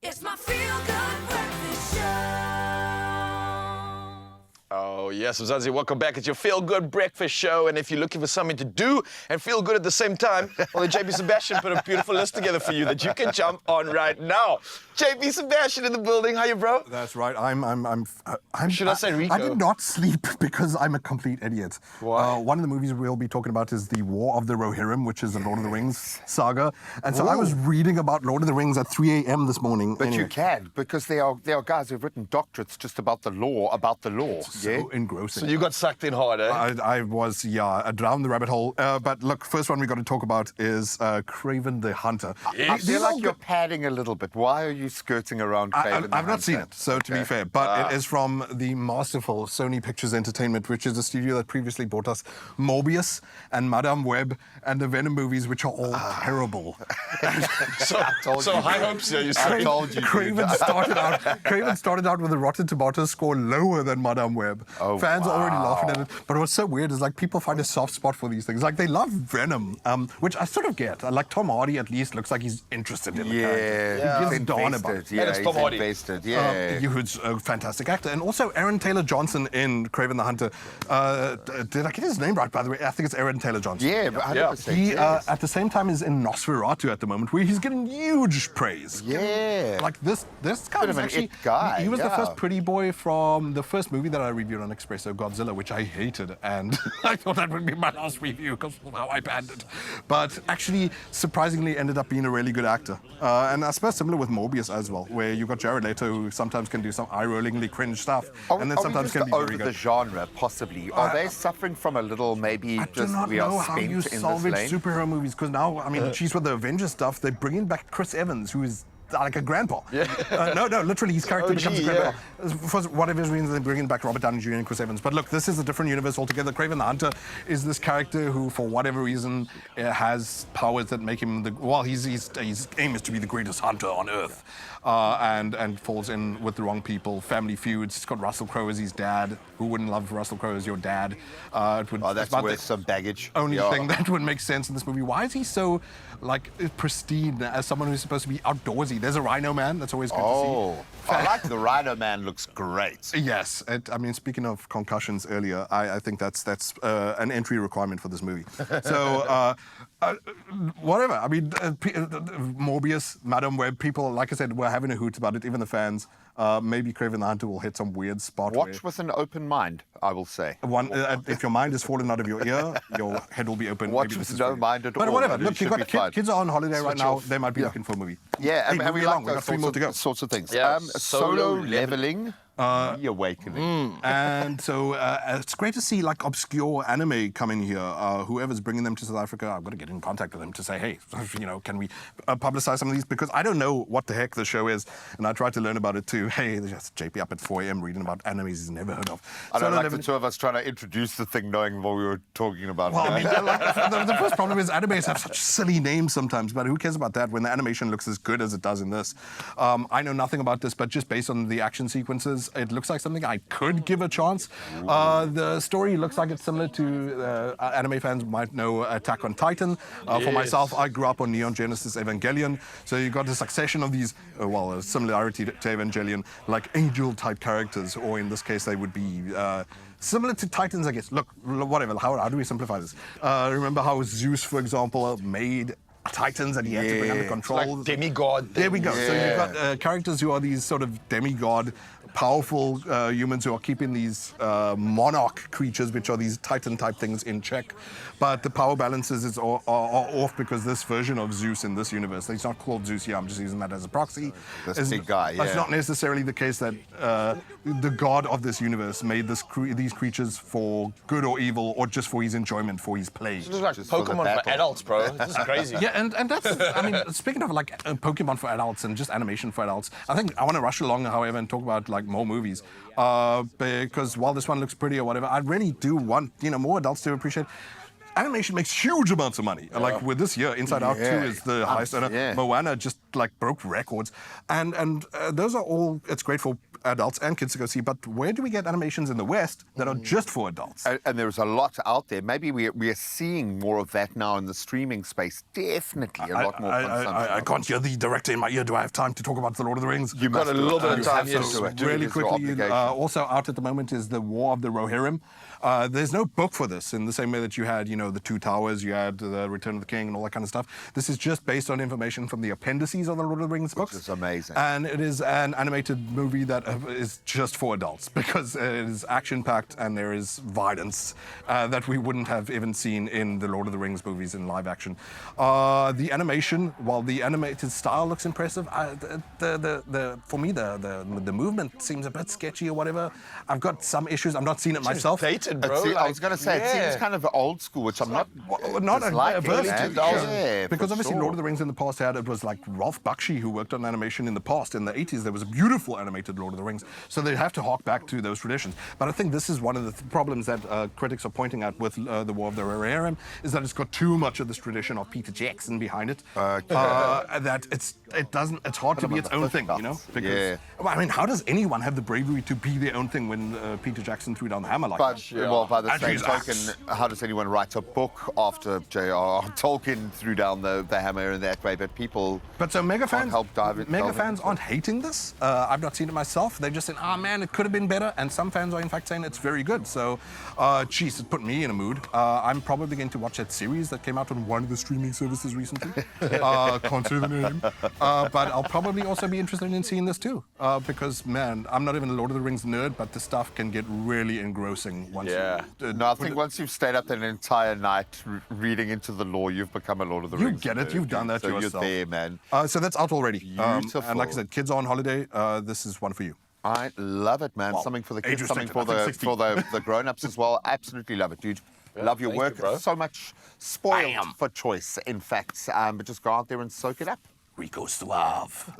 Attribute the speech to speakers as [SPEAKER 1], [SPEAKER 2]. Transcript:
[SPEAKER 1] It's my feel-good breakfast show.
[SPEAKER 2] Oh, yes, Mzansi, welcome back. It's your Feel Good Breakfast Show. And if you're looking for something to do and feel good at the same time, well, the JP Sebastian put a beautiful list together for you that you can jump on right now. JP Sebastian in the building. How you, bro?
[SPEAKER 3] That's right.
[SPEAKER 2] Should I say Rico?
[SPEAKER 3] I did not sleep because I'm a complete idiot.
[SPEAKER 2] Why?
[SPEAKER 3] One of the movies we'll be talking about is the War of the Rohirrim, which is the Lord of the Rings saga. And so I was reading about Lord of the Rings at 3 a.m. this morning.
[SPEAKER 4] But you can, because there are guys who've written doctorates just about the law.
[SPEAKER 3] So engrossing.
[SPEAKER 2] So you got sucked in hard, eh?
[SPEAKER 3] I was, down the rabbit hole. But look, first one we got to talk about is Craven the Hunter.
[SPEAKER 4] I feel like you're padding a little bit. Why are you skirting around Craven the
[SPEAKER 3] I've not seen
[SPEAKER 4] Hunter?
[SPEAKER 3] it, so to be fair. But it is from the masterful Sony Pictures Entertainment, which is a studio that previously brought us Morbius and Madame Web and the Venom movies, which are all terrible.
[SPEAKER 2] So high hopes here, you say.
[SPEAKER 4] I told you.
[SPEAKER 3] Craven started out with a Rotten Tomatoes score lower than Madame Web.
[SPEAKER 4] Oh,
[SPEAKER 3] Fans are already
[SPEAKER 4] wow.
[SPEAKER 3] laughing at it. But what's so weird is like people find a soft spot for these things. Like they love Venom, which I sort of get. Like Tom Hardy at least looks like he's interested in the character.
[SPEAKER 4] Yeah,
[SPEAKER 3] He gives a darn about it.
[SPEAKER 4] Yeah,
[SPEAKER 2] it's
[SPEAKER 4] he's
[SPEAKER 2] Tom Hardy.
[SPEAKER 4] invested. Yeah.
[SPEAKER 3] Who's a fantastic actor. And also Aaron Taylor-Johnson in Craven the Hunter. Did I get his name right, by the way? I think it's Aaron Taylor-Johnson.
[SPEAKER 4] Yeah, 100%.
[SPEAKER 3] He,
[SPEAKER 4] yes.
[SPEAKER 3] at the same time, is in Nosferatu at the moment, where he's getting huge praise.
[SPEAKER 4] Yeah.
[SPEAKER 3] Like this guy
[SPEAKER 4] Bit
[SPEAKER 3] was
[SPEAKER 4] of an
[SPEAKER 3] actually...
[SPEAKER 4] it guy,
[SPEAKER 3] He was the
[SPEAKER 4] yeah.
[SPEAKER 3] first pretty boy from the first movie that I reviewed on Expresso, Godzilla, which I hated. And I thought that would be my last review because of how I panned it. But actually, surprisingly, ended up being a really good actor. And I suppose similar with Morbius as well, where you've got Jared Leto, who sometimes can do some eye-rollingly cringe stuff. And then sometimes can be
[SPEAKER 4] over
[SPEAKER 3] very
[SPEAKER 4] the
[SPEAKER 3] good.
[SPEAKER 4] genre, possibly. Are they suffering from a little, maybe
[SPEAKER 3] I do
[SPEAKER 4] just
[SPEAKER 3] not
[SPEAKER 4] we
[SPEAKER 3] know
[SPEAKER 4] are
[SPEAKER 3] how
[SPEAKER 4] spent
[SPEAKER 3] you
[SPEAKER 4] in this
[SPEAKER 3] salvage
[SPEAKER 4] lane?
[SPEAKER 3] superhero movies, because now, I mean, she's with the Avengers stuff. They're bringing back Chris Evans, who is like a grandpa. Yeah. No, literally, his character
[SPEAKER 2] OG,
[SPEAKER 3] becomes a grandpa. For whatever reason, they're bringing back Robert Downey Jr. and Chris Evans. But look, this is a different universe altogether. Craven the Hunter is this character who, for whatever reason, has powers that make him his aim is to be the greatest hunter on Earth. And falls in with the wrong people, family feuds. He's got Russell Crowe as his dad. Who wouldn't love Russell Crowe as your dad?
[SPEAKER 4] That's
[SPEAKER 3] about
[SPEAKER 4] worth
[SPEAKER 3] the
[SPEAKER 4] some baggage.
[SPEAKER 3] only thing that would make sense in this movie. Why is he so, like, pristine as someone who's supposed to be outdoorsy? There's a Rhino Man. That's always good to see.
[SPEAKER 4] I like the Rhino Man. Looks great.
[SPEAKER 3] Yes. I mean, speaking of concussions earlier, I think that's an entry requirement for this movie. So, whatever. I mean, Morbius, Madame Web, people, like I said, were having a hoot about it, even the fans. Maybe Craven the Hunter will hit some weird spot.
[SPEAKER 4] Watch with an open mind, I will say.
[SPEAKER 3] If your mind is falling out of your ear, your head will be open.
[SPEAKER 4] Watch
[SPEAKER 3] Maybe
[SPEAKER 4] with
[SPEAKER 3] this is
[SPEAKER 4] no
[SPEAKER 3] for you.
[SPEAKER 4] mind at all.
[SPEAKER 3] But whatever.
[SPEAKER 4] It
[SPEAKER 3] Look, you've
[SPEAKER 4] should
[SPEAKER 3] got
[SPEAKER 4] be fine.
[SPEAKER 3] kids are on holiday right
[SPEAKER 4] Switch
[SPEAKER 3] now.
[SPEAKER 4] off.
[SPEAKER 3] They might be looking for a movie.
[SPEAKER 4] Yeah,
[SPEAKER 3] Hey,
[SPEAKER 4] and we
[SPEAKER 3] moving along.
[SPEAKER 4] like
[SPEAKER 3] We've got
[SPEAKER 4] those
[SPEAKER 3] three more to go.
[SPEAKER 4] sorts of things.
[SPEAKER 2] Yeah,
[SPEAKER 4] Solo leveling, reawakening.
[SPEAKER 3] And so it's great to see like obscure anime coming here. Whoever's bringing them to South Africa, I've got to get in contact with them to say, hey, can we publicize some of these? Because I don't know what the heck the show is, and I tried to learn about it too. Hey, there's just JP up at 4 a.m. reading about animes he's never heard of.
[SPEAKER 4] I don't
[SPEAKER 3] Solo
[SPEAKER 4] like the
[SPEAKER 3] leveling-
[SPEAKER 4] two of us trying to introduce the thing knowing what we were talking about.
[SPEAKER 3] Well, I mean, the first problem is animes have such silly names sometimes, but who cares about that when the animation looks as good as it does in this? I know nothing about this, but just based on the action sequences, it looks like something I could give a chance. The story looks like it's similar to, anime fans might know Attack on Titan. For myself, I grew up on Neon Genesis Evangelion, so you've got a succession of these, a similarity to Evangelion, like angel-type characters, or in this case, they would be similar to Titans, I guess. Look, whatever, how do we simplify this? Remember how Zeus, for example, made Titans and he had to bring under control.
[SPEAKER 2] Like demigod.
[SPEAKER 3] There we go.
[SPEAKER 4] Yeah.
[SPEAKER 3] So you've got characters who are these sort of demigod, powerful humans who are keeping these monarch creatures, which are these Titan-type things, in check. But the power balances are off because this version of Zeus in this universe, he's not called Zeus here, I'm just using that as a proxy.
[SPEAKER 4] This big guy,
[SPEAKER 3] It's
[SPEAKER 4] yeah.
[SPEAKER 3] not necessarily the case that the god of this universe made these creatures for good or evil, or just for his enjoyment, for his play.
[SPEAKER 2] This is like
[SPEAKER 4] Just for the
[SPEAKER 2] Pokemon for
[SPEAKER 4] battle.
[SPEAKER 2] adults, bro. This is crazy.
[SPEAKER 3] Yeah, and that's, I mean, speaking of like Pokemon for adults and just animation for adults, I think I want to rush along, however, and talk about like more movies. Because while this one looks pretty or whatever, I really do want, more adults to appreciate. Animation makes huge amounts of money. Like with this year, Inside Out 2 is the highest earner.
[SPEAKER 4] yeah.
[SPEAKER 3] Moana just like broke records, and those are all. It's great for adults and kids to go see. But where do we get animations in the West that are just for adults?
[SPEAKER 4] And there's a lot out there. Maybe we're seeing more of that now in the streaming space. Definitely a lot more consumption.
[SPEAKER 3] I can't hear the director in my ear. Do I have time to talk about The Lord of the Rings?
[SPEAKER 4] You
[SPEAKER 2] got
[SPEAKER 4] must
[SPEAKER 2] a
[SPEAKER 4] do
[SPEAKER 2] little
[SPEAKER 4] it.
[SPEAKER 2] bit of
[SPEAKER 4] You
[SPEAKER 2] time,
[SPEAKER 4] have to
[SPEAKER 2] yes.
[SPEAKER 4] do it.
[SPEAKER 3] Really
[SPEAKER 4] It is your
[SPEAKER 3] quickly,
[SPEAKER 4] obligation.
[SPEAKER 3] also out at the moment is the War of the Rohirrim. There's no book for this in the same way that you had, the Two Towers, you had the Return of the King and all that kind of stuff. This is just based on information from the appendices of the Lord of the Rings books.
[SPEAKER 4] Which is amazing.
[SPEAKER 3] And it is an animated movie that is just for adults because it is action-packed and there is violence that we wouldn't have even seen in the Lord of the Rings movies in live action. The animation, while the animated style looks impressive, for me the movement seems a bit sketchy or whatever. I've got some issues. I've not seen it myself.
[SPEAKER 2] Dated, bro.
[SPEAKER 4] I was going to say, it seems kind of old school, which I'm not
[SPEAKER 3] Not
[SPEAKER 4] disliking,
[SPEAKER 3] averse
[SPEAKER 4] man.
[SPEAKER 3] to.
[SPEAKER 4] Yeah,
[SPEAKER 3] because
[SPEAKER 4] for
[SPEAKER 3] obviously
[SPEAKER 4] sure.
[SPEAKER 3] Lord of the Rings in the past it was like Ralph Bakshi who worked on animation in the past. In the 80s, there was a beautiful animated Lord of the Rings. So they have to hark back to those traditions. But I think this is one of the problems that critics are pointing at with the War of the Rohirrim, is that it's got too much of this tradition of Peter Jackson behind it. That it's hard to be its own thing, Because, well, I mean, how does anyone have the bravery to be their own thing when Peter Jackson threw down the hammer like that?
[SPEAKER 4] Well, by the
[SPEAKER 3] And
[SPEAKER 4] same
[SPEAKER 3] his
[SPEAKER 4] token,
[SPEAKER 3] axe.
[SPEAKER 4] how does anyone write a book after J.R.R. Tolkien threw down the hammer in that way? But people
[SPEAKER 3] But so mega
[SPEAKER 4] can't
[SPEAKER 3] fans,
[SPEAKER 4] help delve
[SPEAKER 3] fans
[SPEAKER 4] into
[SPEAKER 3] aren't hating this. I've not seen it myself. They're just saying, "Ah, man, it could have been better." And some fans are in fact saying it's very good. So, geez, it put me in a mood. I'm probably going to watch that series that came out on one of the streaming services recently. Can't say the name. But I'll probably also be interested in seeing this too, because man, I'm not even a Lord of the Rings nerd, but the stuff can get really engrossing once.
[SPEAKER 2] Yeah.
[SPEAKER 4] No, I think once you've stayed up an entire night reading into the lore, you've become a Lord of the
[SPEAKER 3] You
[SPEAKER 4] Rings.
[SPEAKER 3] get it.
[SPEAKER 4] nerd.
[SPEAKER 3] You've done that
[SPEAKER 4] so
[SPEAKER 3] yourself.
[SPEAKER 4] You're there, man.
[SPEAKER 3] So that's out already.
[SPEAKER 4] Beautiful.
[SPEAKER 3] And like I said, kids are on holiday. This is one for you.
[SPEAKER 4] I love it, man.
[SPEAKER 3] Well,
[SPEAKER 4] Something for the
[SPEAKER 3] age
[SPEAKER 4] kids, something
[SPEAKER 3] restricted.
[SPEAKER 4] for
[SPEAKER 3] I think 60.
[SPEAKER 4] the grown-ups as well. Absolutely love it, dude. Love your
[SPEAKER 2] thank
[SPEAKER 4] work.
[SPEAKER 2] you, bro.
[SPEAKER 4] So much spoiled
[SPEAKER 3] Bam.
[SPEAKER 4] for choice, in fact. But just go out there and soak it up.
[SPEAKER 3] Rico Suave.